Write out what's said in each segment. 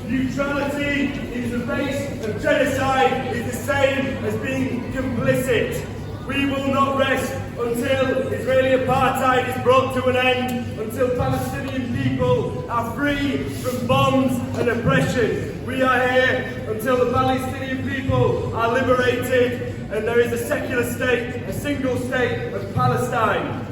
Neutrality in the face of genocide is the same as being complicit. We will not rest until Israeli apartheid is brought to an end, until Palestinian people are free from bombs and oppression. We are here until the Palestinian people are liberated and there is a secular state, a single state of Palestine.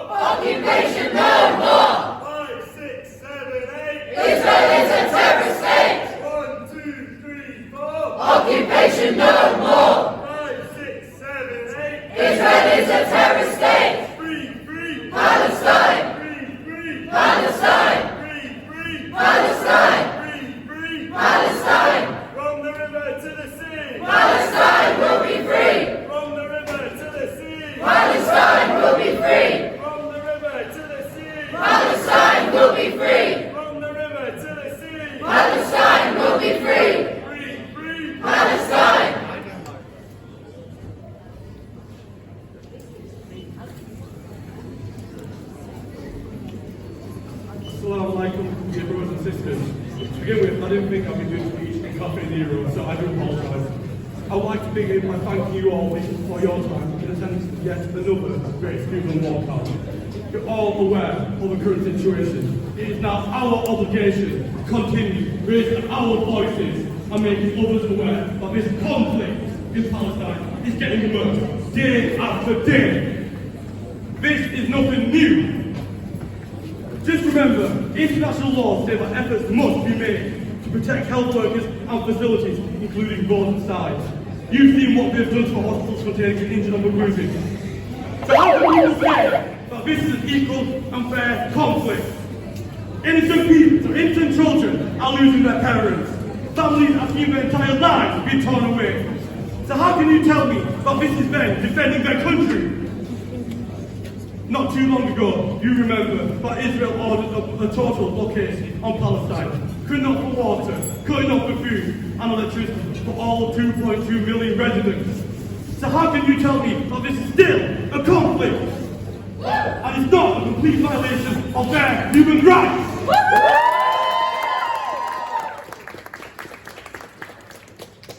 Occupation no more! 5, 6, 7, 8. Israel is a terrorist state! 1, 2, 3, 4. Occupation no more! 5, 6, 7, 8. Israel is a terrorist state! Free, free! Palestine! Free, free! Palestine! Free, free! Palestine! Free, free! Palestine! From the river to the sea! Palestine will be free! From the river to the sea! Palestine will be free! From the river to the sea! Palestine will be free! From the river to the sea! Palestine will be free! Free, free! Palestine! Assalamu alaikum, dear brothers and sisters. To begin with, I didn't think I'd be doing a speech in Cafe Nero, so I do apologise. I would like to begin by thanking you all for your time in attending yet another great student walkout. You're all aware of the current situation. It is now our obligation to continue raising our voices and making others aware that this conflict in Palestine is getting worse day after day. This is nothing new. Just remember, international laws say that efforts must be made to protect health workers and facilities, including both sides. You've seen what they've done to hospitals containing the injured and the wounded. So how can you say that this is an equal and fair conflict? Innocent people, innocent children are losing their parents. Families are seeing their entire lives be torn away. So how can you tell me that this is them defending their country? Not too long ago, you remember that Israel ordered a total blockade on Palestine, cutting off the water, cutting off the food and electricity for all 2.2 million residents. So how can you tell me that this is still a conflict? And it's not a complete violation of their human rights!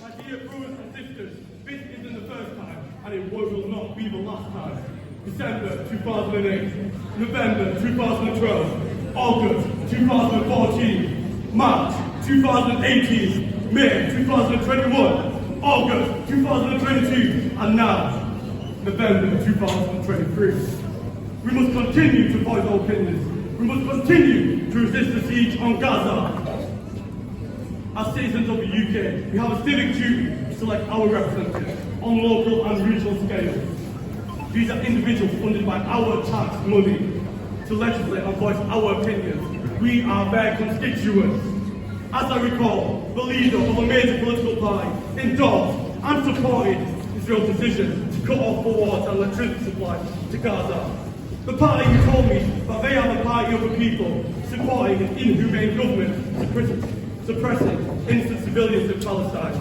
My dear brothers and sisters, this isn't the first time, and it will not be the last time. December 2008, November 2012, August 2014, March 2018, May 2021, August 2022, and now, November 2023. We must continue to voice our opinions. We must continue to resist the siege on Gaza. As citizens of the UK, we have a civic duty to select our representatives on local and regional scale. These are individuals funded by our tax money to legislate and voice our opinions. We are their constituents. As I recall, the leader of a major political party endorsed and supported Israel's decision to cut off the water and electricity supply to Gaza. The party who told me that they are the party of the people, supporting an inhumane government suppressing innocent civilians in Palestine.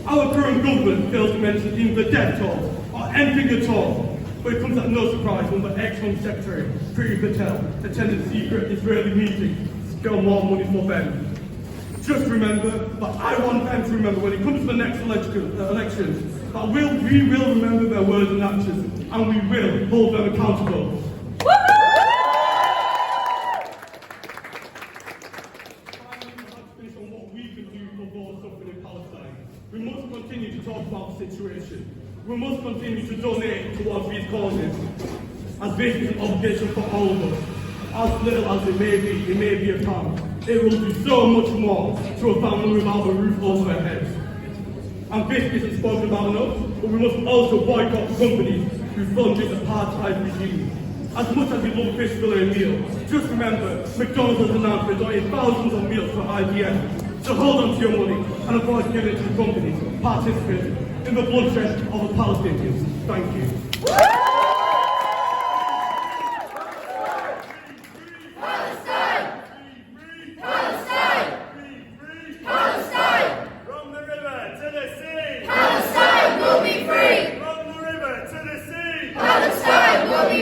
Our current government fails to mention even the death toll or anything at all, but it comes at no surprise when the ex-Home Secretary, Priti Patel, attended a secret Israeli meeting to secure more money for them. Just remember that I want them to remember when it comes to the next elections that we will remember their words and actions, and we will hold them accountable. On what we can do for those suffering in Palestine. We must continue to talk about the situation. We must continue to donate towards these causes, as this is an obligation for all of us. As little as it may be a pound. It will do so much more to a family without a roof over their heads. And this isn't spoken about enough, but we must also boycott companies who fund this apartheid regime. As much as we love fish fillet meals, just remember, McDonald's has announced they're donating thousands of meals for IDF. So hold on to your money and avoid giving it to the companies participating in the bloodshed of the Palestinians. Thank you. Palestine will be free! From the river to the sea! Palestine will be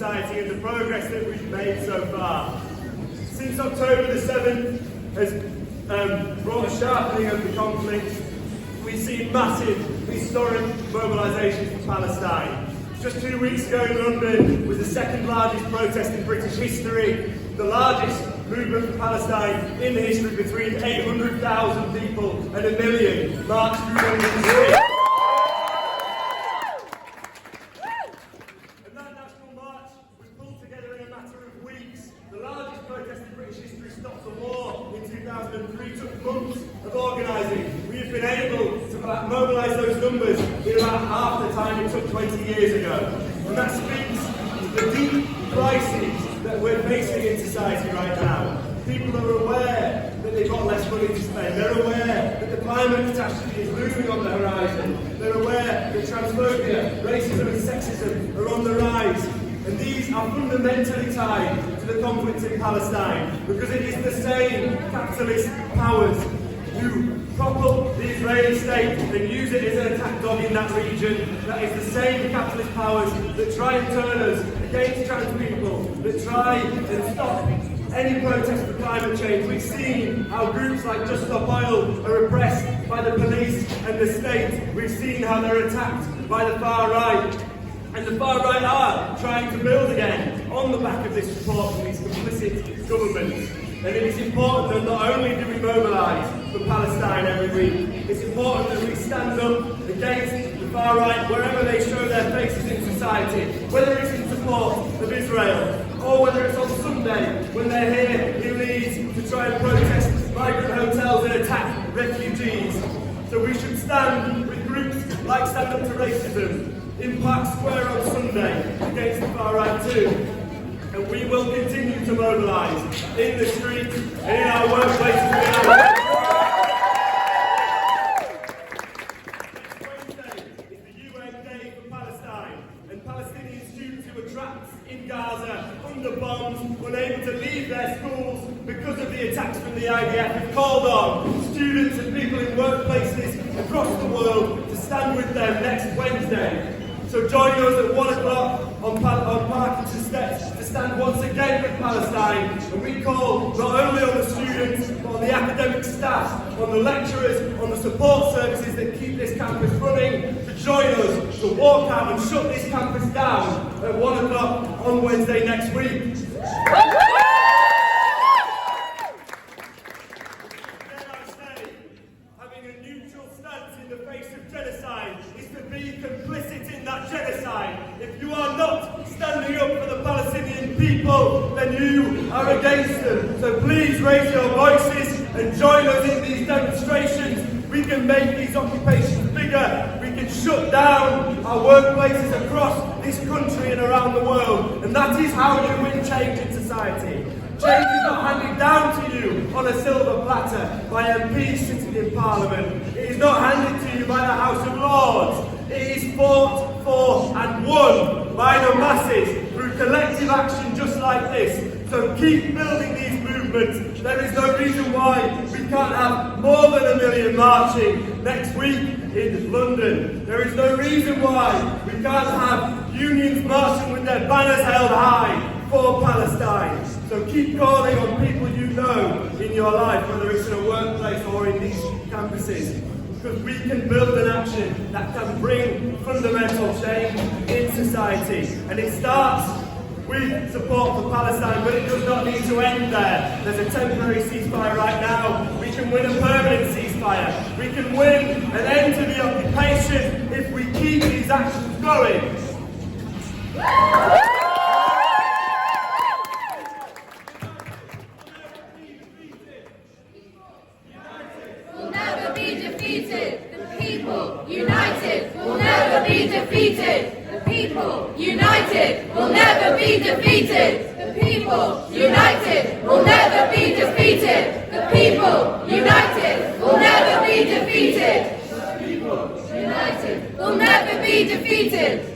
society and the progress that we've made so far. Since October the 7th has brought a sharpening of the conflict, we've seen massive, historic mobilisation for Palestine. Just 2 weeks ago in London was the second largest protest in British history, the largest movement for Palestine in history. Between 800,000 people and 1 million marched through London streets. And that national march was pulled together in a matter of weeks. The largest protest in British history, stopped the war in 2003, took months of organising. We have been able to mobilise those numbers in about half the time it took 20 years ago. And that speaks to the deep crises that we're facing in society right now. People are aware that they've got less money to spend. They're aware that the climate catastrophe is looming on the horizon. They're aware that transphobia, racism and sexism are on the rise. And these are fundamentally tied to the conflict in Palestine, because it is the same capitalist powers who prop up the Israeli state and use it as an attack dog in that region. That is the same capitalist powers that try and turn us against trans people, that try and stop any protest for climate change. We've seen how groups like Just Stop Oil are repressed by the police and the state. We've seen how they're attacked by the far right. And the far right are trying to build again on the back of this support from these complicit governments. And it is important that not only do we mobilise for Palestine every week, it's important that we stand up against the far right wherever they show their faces in society, whether it's in support of Israel, or whether it's on Sunday when they're here in Leeds to try and protest migrant hotels and attack refugees. So we should stand with groups like Stand Up to Racism in Park Square on Sunday against the far right too. And we will continue to mobilise in the streets and in our workplaces and in our Next Wednesday is the UN Day for Palestine, and Palestinian students who are trapped in Gaza under bombs, unable to leave their schools because of the attacks from the IDF, have called on students and people in workplaces across the world to stand with them next Wednesday. So join us at 1 o'clock on Parkinson Steps to stand once again with Palestine. And we call not only on the students, but on the academic staff, on the lecturers, on the support services that keep this campus running, to join us, to walk out and shut this campus down at 1 o'clock on Wednesday next week. Having a neutral stance in the face of genocide is to be complicit in that genocide. If you are not standing up for the Palestinian people, then you are against them. So please raise your voices and join us in these demonstrations. We can make these occupations bigger. We can shut down our workplaces across this country and around the world. And that is how you win change in society. Change is not handed down to you on a silver platter by MPs sitting in Parliament. It is not handed to you by the House of Lords. It is fought for and won by the masses through collective action just like this. So keep building these movements. There is no reason why we can't have more than 1 million marching next week in London. There is no reason why we can't have unions marching with their banners held high for Palestine. So keep calling on people you know in your life, whether it's in a workplace or in these campuses, because we can build an action that can bring fundamental change in society. And it starts with support for Palestine, but it does not need to end there. There's a temporary ceasefire right now. We can win a permanent ceasefire. We can win an end to the occupation if we keep these actions going. United will never be defeated. The people united will never be defeated. The people united will never be defeated. The people united will never be defeated. The people united will never be defeated.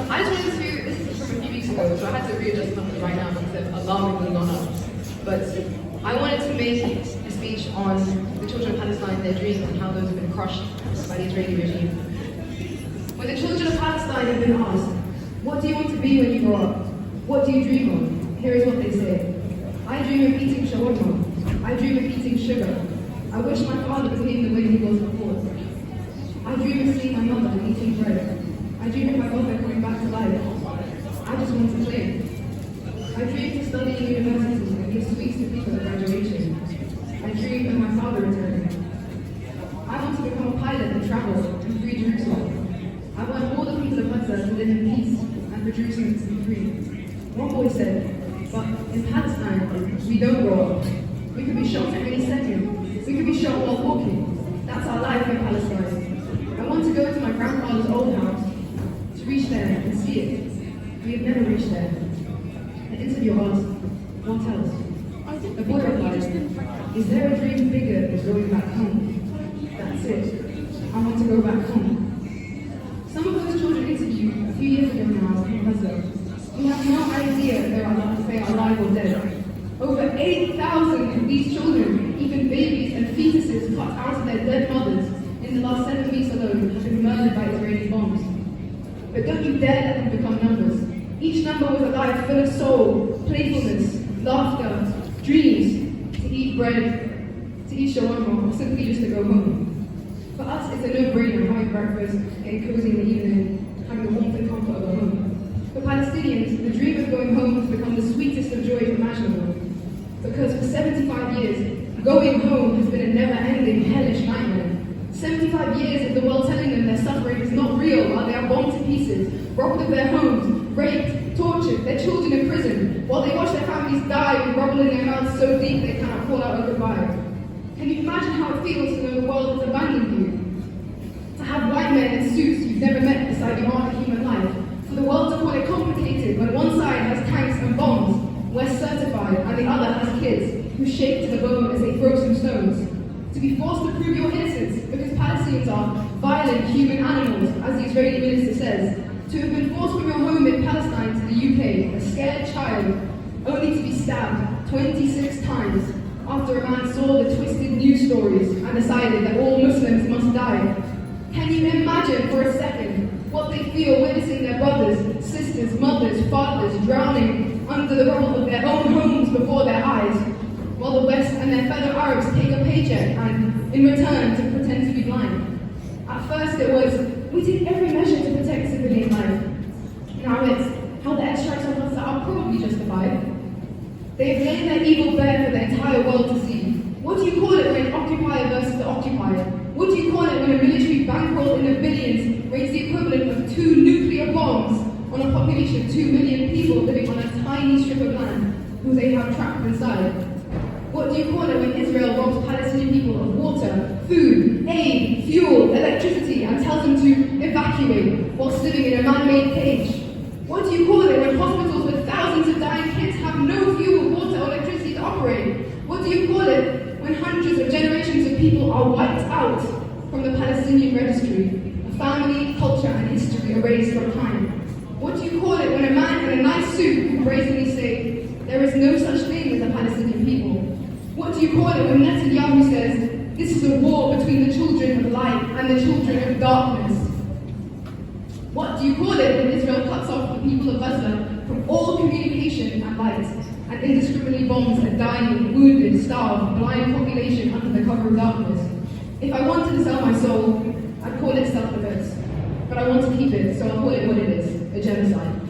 I just wanted to, this is from a few weeks ago, so I had to readjust numbers right now because they're alarmingly gone up. But I wanted to make a on the children of Palestine, their dreams, and how those have been crushed by the Israeli regime. When the children of Palestine have been asked, what do you want to be when you grow up? What do you dream of? Here is what they say. I dream of eating shawarma. I dream of eating sugar. I wish my father became the way he was before. I dream of seeing my mother eating bread. I dream of my mother coming back to life. I just want to play. I dream to study in university and give sweets to people at graduation. I dream of my father returning. I want to become a pilot and travel in free Jerusalem. I want all the people of Gaza to live in peace and for Jerusalem to be free. One boy said, but in Palestine, we don't grow up. We could be shot any second. We could be shot while walking. That's our life in Palestine. I want to go to my grandfather's old house, to reach there and see it. We have never reached there. The interviewer asked, what else? The boy replied, is there a dream bigger than going back home? That's it. I want to go back home. Some of those children interviewed a few years ago now in Gaza. We have no idea if they are alive or dead. Over 8,000 of these children, even babies and fetuses cut out of their dead mothers in the last 7 weeks alone, have been murdered by Israeli bombs. But don't you dare let them become numbers. Each number was a life full of soul, playfulness, laughter, dreams, to eat bread, to eat shawarma, or simply just to go home. For us, it's a no-brainer having breakfast, getting cozy in the evening, having the warmth and comfort of a home. For Palestinians, the dream of going home has become the sweetest of joys imaginable. Because for 75 years, going home has been a never-ending, hellish nightmare. 75 years of the world telling them their suffering is not real while they are bombed to pieces, robbed of their homes, raped, tortured, their children in prison, while they watch their families die with rubble in their mouths so deep they cannot call out a goodbye. Can you imagine how it feels to know the world has abandoned you? To have white men in suits you've never met beside the art of human life. For the world to call it complicated when one side has tanks and bombs, we're certified, and the other has kids who shake to the bone as they throw some stones. To be forced to prove your innocence because Palestinians are violent human animals, as the Israeli minister says. To have been forced from your home in Palestine to the UK, a scared child, only to be stabbed 26 times after a man saw the twisted news stories and decided that all Muslims must die. Can you imagine for a second what they feel witnessing their brothers, sisters, mothers, fathers drowning under the rubble of their own homes before their eyes, while the West and their fellow Arabs take a paycheck and, in return, to pretend to be blind? At first it was, we take every measure to protect civilian life. Now it's, how the airstrikes on Gaza are probably justified. They have laid their evil bare for the entire world to see. What do you call it when occupier versus the occupier? What do you call it when a military bankroll in the billions rates the equivalent of 2 nuclear bombs on a population of 2 million people living on a tiny strip of land who they have trapped inside? What do you call it when Israel robs Palestinian people of water, food, aid, fuel, electricity, and tells them to evacuate whilst living in a man-made cage? What do you call it when hospitals with thousands of dying kids have no fuel, water, or electricity to operate? What do you call it when hundreds of generations of people are wiped out from the Palestinian registry? A family, culture, and history erased from time. What do you call it when a man in a nice suit can brazenly say, there is no such thing as the Palestinian people? What do you call it when Netanyahu says, this is a war between the children of light and the children of darkness? What do you call it when Israel cuts off the people of Gaza from all communication and light, and indiscriminately bombs a dying, wounded, starved, blind population under the cover of darkness? If I wanted to sell my soul, I'd call it self-defense. But I want to keep it, so I'll call it what it is, a genocide.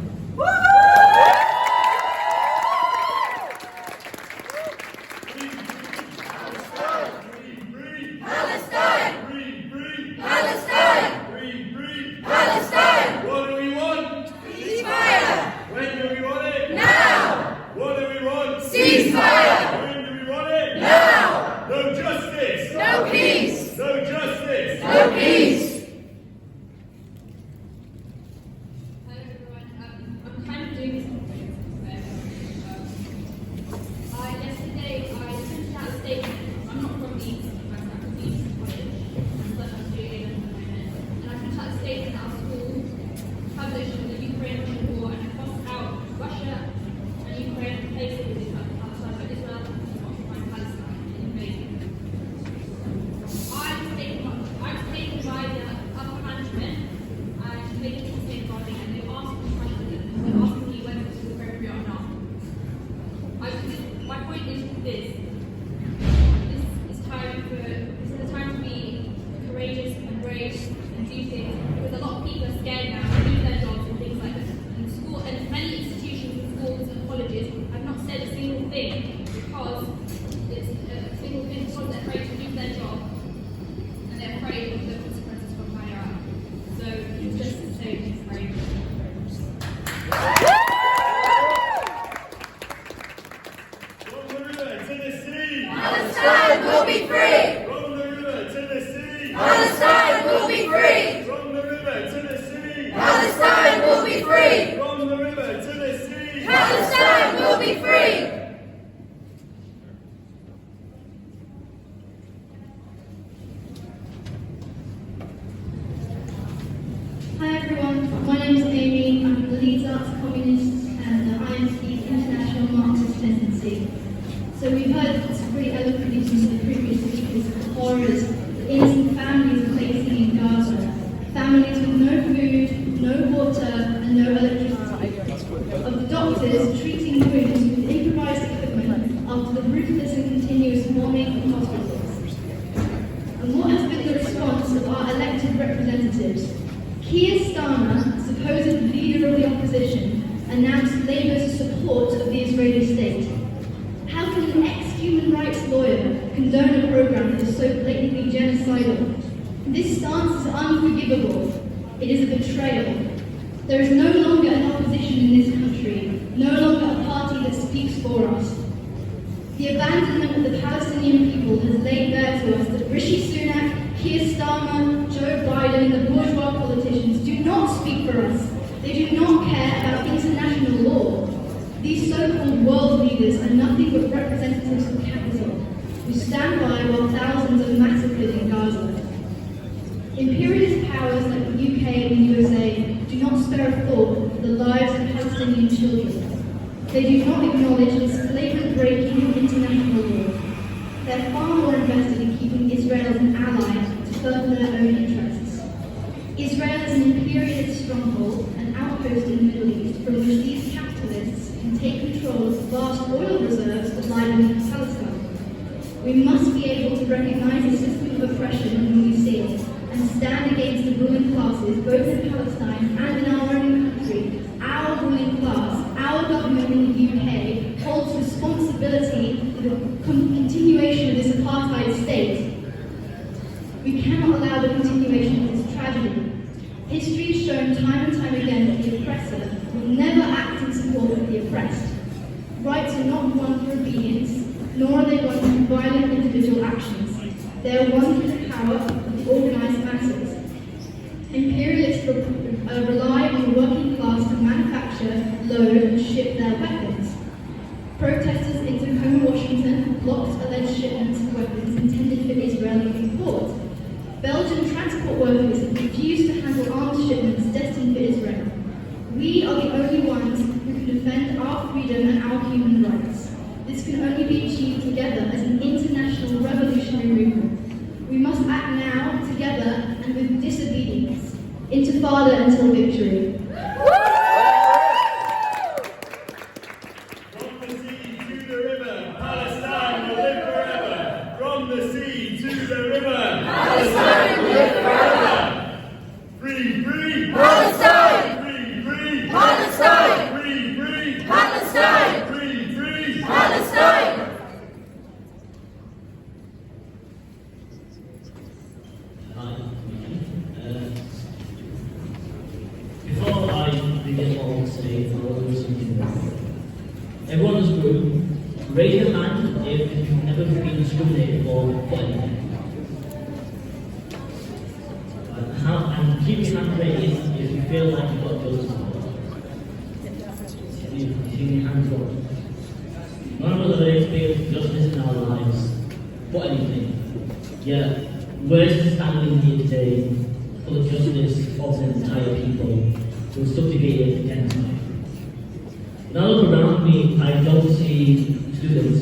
Hi everyone, my name is Amy. I'm from the Leeds Arts Communists and I am the International Marxist Tendency. So we've heard pretty eloquently from the previous speakers the horrors that innocent families are facing in Gaza. Families with no food, no water and no electricity. Of the doctors treating wounds with improvised equipment after the ruthless and continuous bombing of hospitals. And what has been the response of our elected representatives? Keir Starmer, supposed leader of the opposition, announced Labour's support of the Israeli state. How can an ex-human rights lawyer condone a programme that is so blatantly genocidal? This stance is unforgivable. It is a betrayal. There is no longer an opposition in this country, no longer a party that speaks for us. The abandonment of the Palestinian people has laid bare to us that Rishi Sunak, Keir Starmer, Joe Biden and the bourgeois politicians do not speak for us. They do not care about international law. These so-called world leaders are nothing but representatives of capital, who stand by while thousands are massacred in Gaza. Imperialist powers like the UK and the USA do not spare a thought for the lives of Palestinian children. They do not acknowledge this flagrant breaking of international law. They're far more invested in keeping Israel as an ally to further their own interests. Israel is an imperialist stronghold, an outpost in the Middle East from which these capitalists can take control of the vast oil reserves that lie beneath Palestine. We must be able to recognize the system of oppression when we see it, and stand against the ruling classes, both in Palestine and in our own country. Our ruling class, our government in the UK, holds responsibility for the continuation of this apartheid state. We cannot allow the continuation of this tragedy. History has shown time and time again that the oppressor will never act in support of the oppressed. Rights are not won through obedience, nor are they won through violent individual actions. They are won through the power of the organised masses. Imperialists rely on the working class to manufacture, load and ship their weapons. Protesters in Tacoma, Washington blocked alleged shipments of weapons intended for Israeli port. Belgian transport workers have refused to handle arms shipments destined for Israel. We are the only ones who can defend our freedom and our human rights. This can only be achieved together as an international revolutionary movement. We must act now, together, and with disobedience. Intifada until victory. From the sea to the river, Palestine will live forever. From the sea to the river, Palestine will live forever. Free, free, Palestine! free, free, Palestine! free, free, Palestine! free, free. Palestine! Hi. Before I begin what I want to say, I want to do something wrong. Everyone in this room, raise your hand if you've ever been discriminated for anything. And keep your hand raised if you feel like you've got justice. You keep your hands up. None of us have experienced justice in our lives for anything. Yet, we're standing here today for the justice of the entire people who subjugated against me. When I look around me, I don't see students.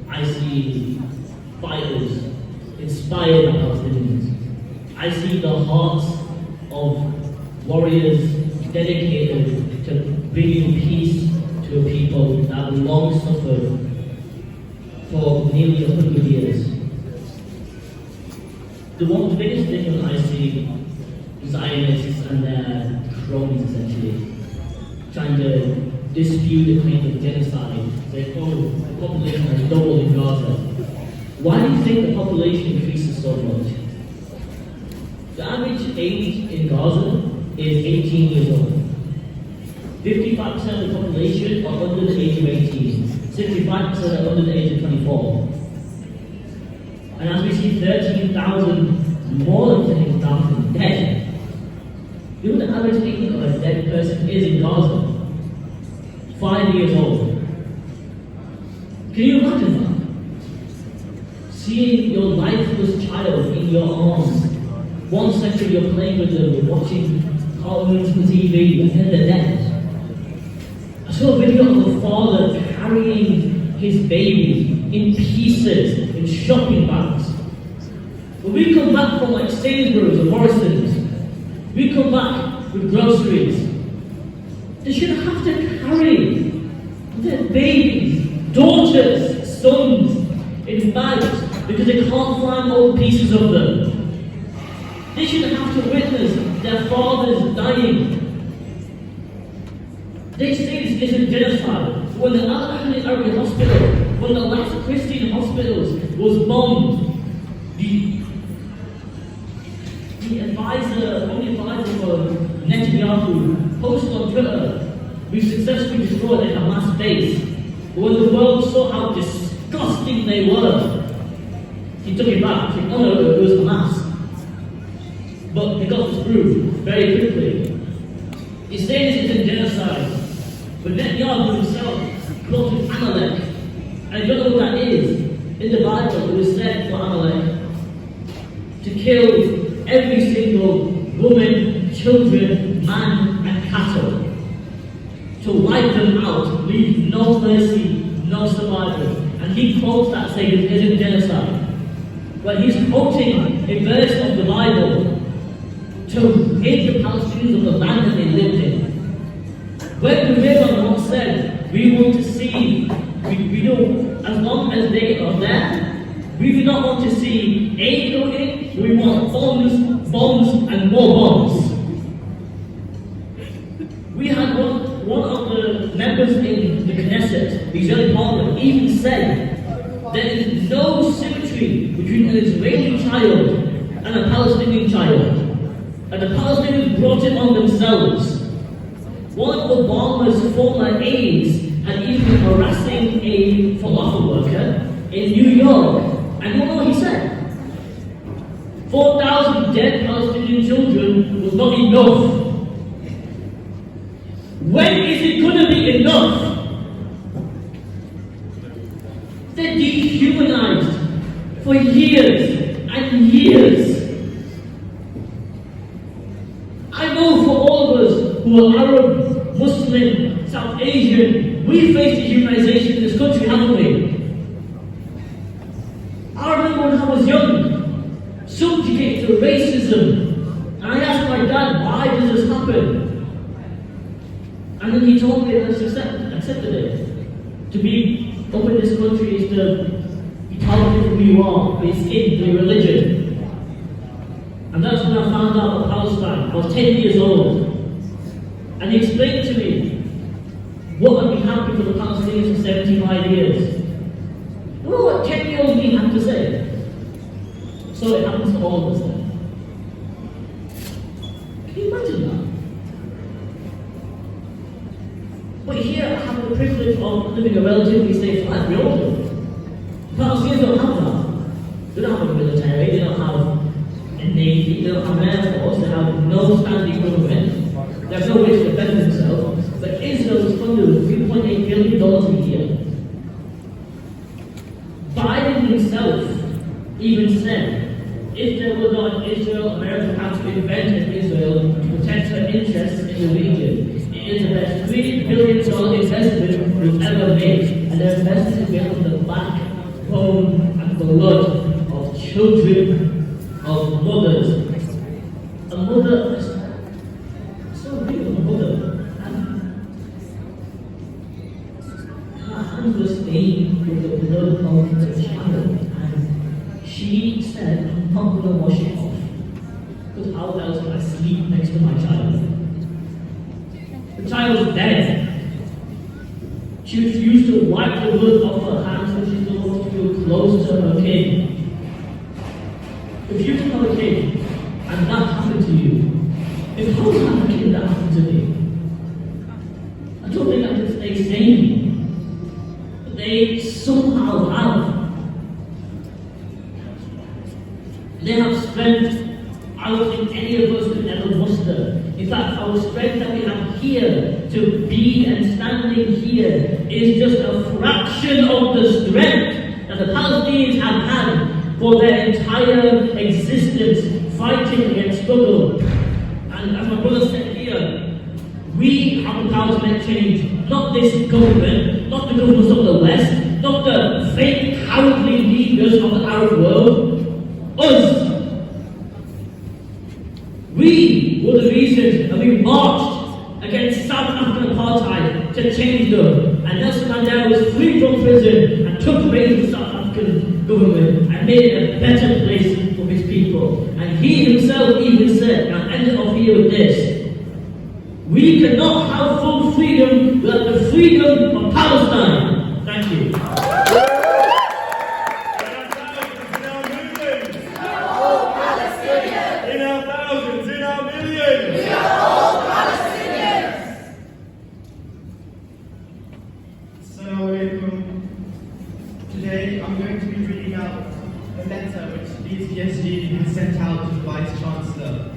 I see fighters, inspired Palestinians. I see the hearts of warriors dedicated to bringing peace to a people that have long suffered for nearly 100 years. The biggest difference I see is Zionists and their cronies essentially trying to dispute the claim of genocide, saying, oh, the population has doubled in Gaza. Why do you think the population increases so much? The average age in Gaza is 18 years old. 55% of the population are under the age of 18. 65% are under the age of 24. And as we see 13,000, more than 13,000 dead, you know the average age of a dead person is in Gaza? 5 years old. Can you imagine that? Seeing your lifeless child in your arms. 1 second you're playing with them, you're watching cartoons on TV, and then they're dead. I saw a video of a father carrying his baby in pieces in shopping bags. When we come back from like Sainsbury's or Morrison's, we come back with groceries. They shouldn't have to carry their babies, daughters, sons in bags because they can't find old pieces of them. They shouldn't have to witness their fathers dying. They say this isn't genocide. When the Al-Ahli Arabic Hospital, when the last Christian hospitals was bombed, the only advisor for Netanyahu posted on Twitter, "We successfully destroyed a Hamas base." But when the world saw how disgusting they were, he took it back. He said, "Oh no, it was Hamas." But he got disproved very quickly. He's saying this isn't genocide. But Netanyahu himself called it Amalek. And you don't know what that is. In the Bible, it was said for Amalek to kill every single woman, children, man, and cattle. To wipe them out, leave no mercy, no survivor. And he quotes that saying it isn't genocide. When he's quoting a verse of the Bible to rid the Palestinians of the land that they lived in. When the Rebbe once said, we want to see, we know, as long as they are there, we do not want to see aid go in, we want bombs, and more bombs. We had one of the members in the Knesset, the Israeli parliament, even said there is no symmetry between an Israeli child and a Palestinian child. And the Palestinians brought it on themselves. One of Obama's former aides had even been harassing a falafel worker in New York. And you know what he said? 4,000 dead Palestinian children was not enough. When is it going to be enough? They're dehumanized for years and years. I know for all of us who are Arab, Muslim, South Asian, we face dehumanization in this country, haven't we? I remember when I was young, subjugated to racism, and I asked my dad, why does this happen? And then he told me that I accepted it. To be up in this country is to be told who you are, it's in the religion. And that's when I found out about Palestine. I was 10 years old. And he explained to me what had been happening to the Palestinians for 75 years. You know what 10-year-old me had to say? So it happens to all of us then. Can you imagine that? But here I have the privilege of living a relatively safe life. We all do. Palestinians don't have that. They don't have a military, they don't have a navy, they don't have an air force, they have no standing government. There's no way to defend themselves. But Israel is funded with $3.8 billion a year. Biden himself even said, if there were not Israel, America would have to invent an Israel to protect her interests in the region. It is the best $3 billion investment we've ever made, and their investment is built on the backbone and blood of children, of mothers. A mother is so beautiful, a mother, and her hands were stained with the blood of the child, and she said, I'm not going to wash it off, because how else can I sleep next to my child? The child was dead. She refused to wipe the blood off her hands when she didn't want to feel close to her kid. If you have a kid and that happened to you, if I was to have a kid that happened to me, I don't think I could stay sane. But they somehow have. They have strength I don't think any of us could ever muster. In fact, our strength that we have here to be and standing here is just a fraction of the strength that the Palestinians have had for their entire existence fighting against struggle. And as my brother said, power to make change. Not this government, not the governments of the West, not the fake, cowardly leaders of the Arab world. Us. We were the reason that we marched against South African apartheid to change them. And Nelson Mandela was freed from prison and took away from the South African government and made it a better place for his people. And he himself even said, and I'll end it off here with this, we cannot have full freedom without the freedom of Palestine. Thank you. Today I'm going to be reading out a letter which Leeds University has sent out to the Vice Chancellor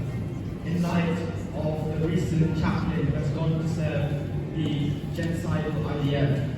in light of the recent chaplain who has gone to serve the genocidal IDF.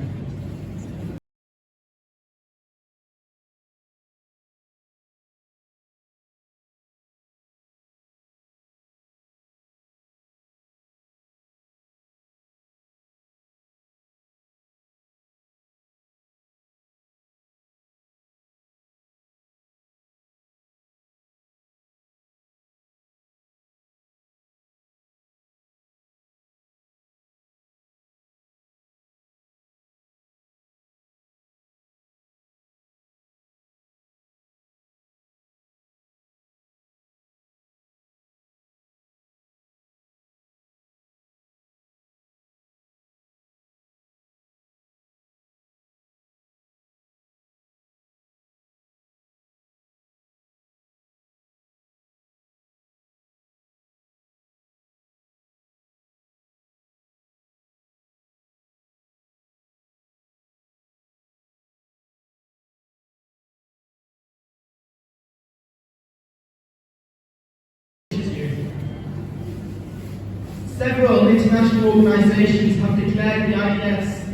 Several international organizations have declared the IDF's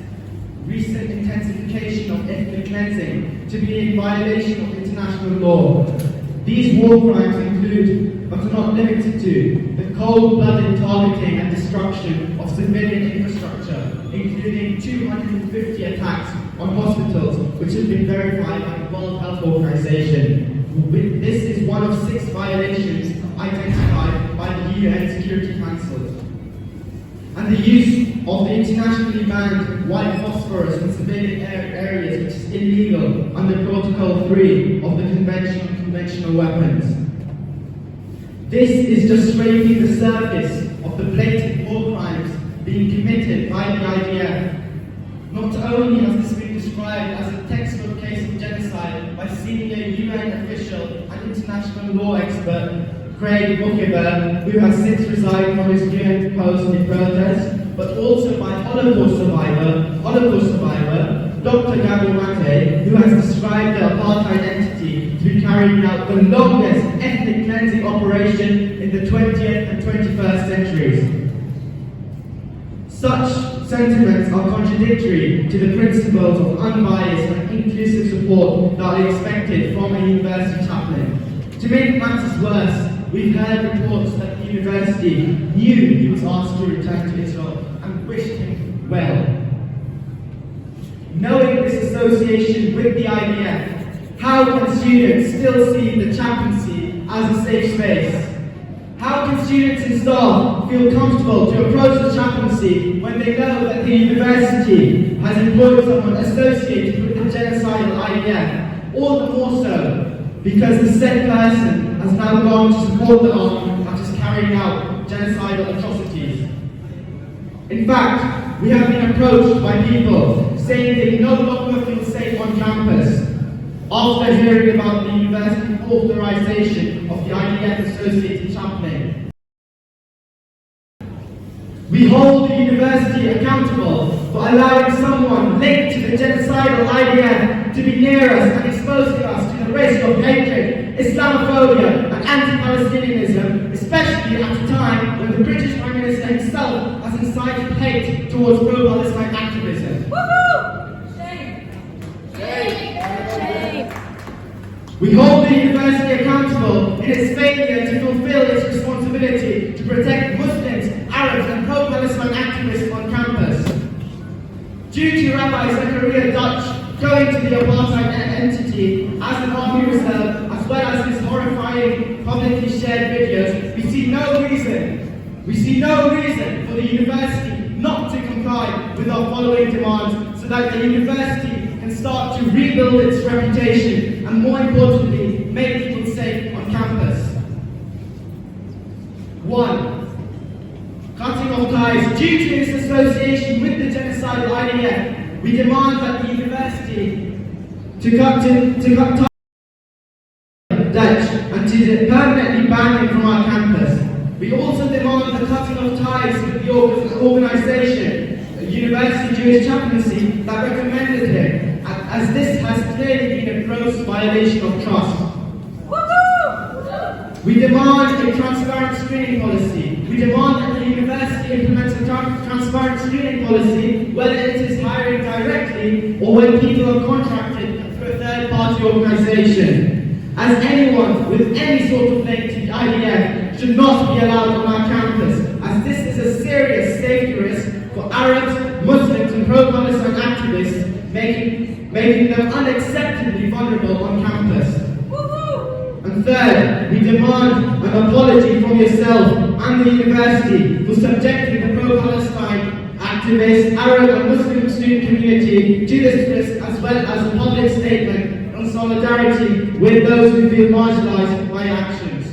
recent intensification of ethnic cleansing to be in violation of international law. These war crimes include, but are not limited to, the cold-blooded targeting and destruction of civilian infrastructure, including 250 attacks on hospitals, which have been verified by the World Health Organization. This is one of 6 violations identified by the UN Security Council. And the use of the internationally banned white phosphorus in civilian areas, which is illegal under Protocol 3 of the Convention on Conventional Weapons. This is just scraping the surface of the blatant war crimes being committed by the IDF. Not only has this been described as a textbook case of genocide by senior UN official and international law expert Craig Bukeber, who has since resigned from his UN post in protest, but also by Holocaust survivor Dr. Gabor Mate, who has described the apartheid entity to be carrying out the longest ethnic cleansing operation in the 20th and 21st centuries. Such sentiments are contradictory to the principles of unbiased and inclusive support that are expected from a university chaplain. To make matters worse, we've heard reports that the university knew he was asked to return to Israel and wished him well. Knowing this association with the IDF, how can students still see the chaplaincy as a safe space? How can students and staff feel comfortable to approach the chaplaincy when they know that the university has employed someone associated with the genocidal IDF? All the more so because the said person has now gone to support the army that is carrying out genocidal atrocities. In fact, we have been approached by people saying they no longer feel safe on campus after hearing about the university authorization of the IDF associated chaplain. We hold the university accountable for allowing someone linked to the genocidal IDF to be near us and exposing us to the risk of hatred, Islamophobia and anti-Palestinianism, especially at a time when the British Prime Minister himself has incited hate towards pro-Palestinian activism. Woohoo! Shame! Shame! We hold the university accountable in its failure to fulfill its responsibility to protect Muslims, Arabs and pro-Palestinian activists on campus. following publicly shared videos, we see no reason for the university not to comply with our following demands so that the university can start to rebuild its reputation and, more importantly, make people safe on campus. 1. Cutting off ties. Due to its association with the genocidal IDF, we demand that the university to cut ties Dutch and to permanently ban him from our campus. We also demand the cutting of ties with the organisation, the University Jewish Chaplaincy, that recommended him, as this has clearly been a gross violation of trust. We demand a transparent screening policy. We demand that the university implements a transparent screening policy, whether it is hiring directly or when people are contracted through a third-party organisation. As anyone with any sort of link to the IDF should not be allowed on our campus, as this is a serious safety risk for Arabs, Muslims and pro-Palestine activists, making them unacceptably vulnerable on campus. And third, we demand an apology from yourself and the university for subjecting the pro-Palestine activists, Arab and Muslim student community to this risk, as well as a public statement on solidarity with those who feel marginalised by actions.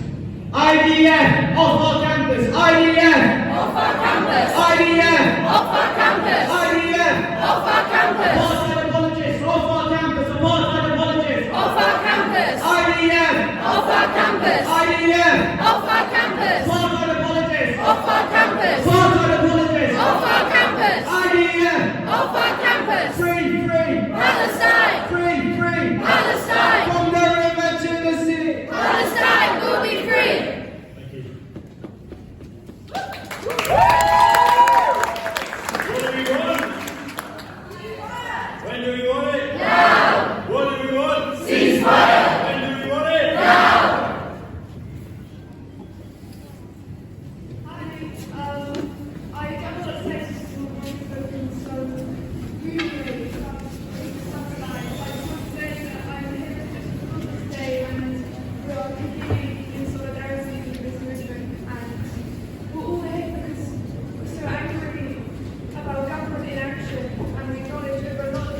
IDF, off our campus! IDF! Off our campus! IDF! Off our campus! IDF! Off our campus! Apartheid apologists, off our campus! Apartheid apologists! Off our campus! IDF! Off our campus! IDF! Off our campus! Apartheid apologists! Off our campus! Apartheid apologists! Off our campus! IDF! Off our campus! Free! Palestine! Free! Palestine! From the river to the sea! Palestine will be free! What do we want? When do we want it? Now! What do we want? Ceasefire! When do we want it? Now! I have a lot of texts to my spoken, so usually it's something like I just want to say that I'm here just for this day and we are completely in solidarity with this movement and we're all here because we're so angry about government inaction and we acknowledge over a lot of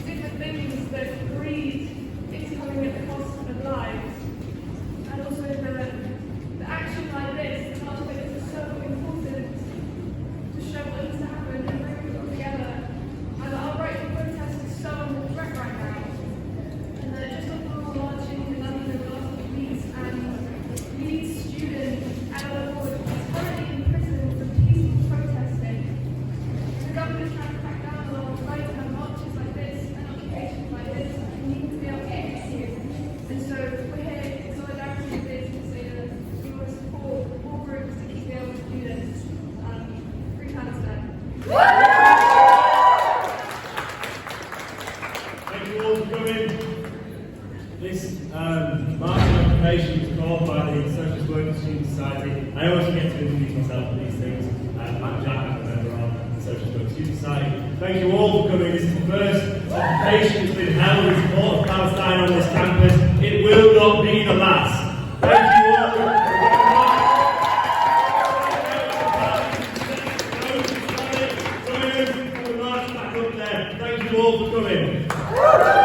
different things that greed is coming at the cost of lives and also the action like this, the part of it is so important to show what needs to happen and bring people together. And our right to protest is so under threat right now. And just a little marching in London over the last few weeks, and Leeds student Ella Wood is currently in prison for peaceful protesting. The government is trying to crack down on our right to have marches like this and occupations like this, and we need to be able to execute. And so we're here in solidarity with this to say that we want to support all groups to keep able to do this. Free Palestine. Thank you all for coming. This march and occupation is called by the Socialist Working Student Society. I always forget to introduce myself for these things. I'm Jack, I'm a member of the Socialist Working Student Society. Thank you all for coming. This is the first occupation that's been held in support of Palestine on this campus. It will not be the last. Thank you all for coming. Thank you all for coming.